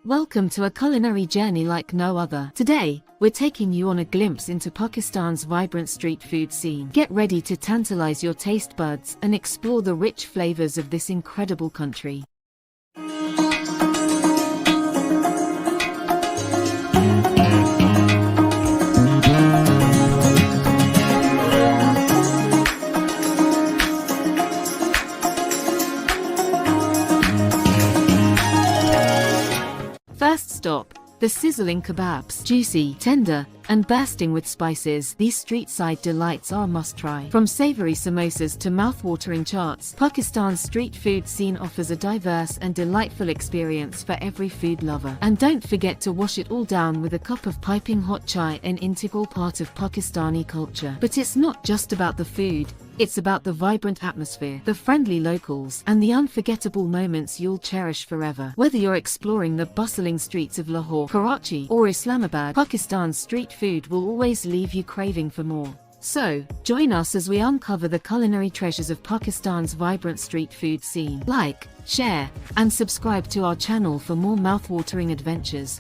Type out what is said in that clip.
Welcome to a culinary journey like no other. Today, we're taking you on a glimpse into Pakistan's vibrant street food scene. Get ready to tantalize your taste buds and explore the rich flavors of this incredible country. First stop, the sizzling kebabs. Juicy, tender, and bursting with spices, these street-side delights are a must-try. From savory samosas to mouth-watering chaats, Pakistan's street food scene offers a diverse and delightful experience for every food lover. And don't forget to wash it all down with a cup of piping hot chai, an integral part of Pakistani culture. But it's not just about the food. It's about the vibrant atmosphere, the friendly locals, and the unforgettable moments you'll cherish forever. Whether you're exploring the bustling streets of Lahore, Karachi, or Islamabad, Pakistan's street food will always leave you craving for more. So, join us as we uncover the culinary treasures of Pakistan's vibrant street food scene. Like, share, and subscribe to our channel for more mouth-watering adventures.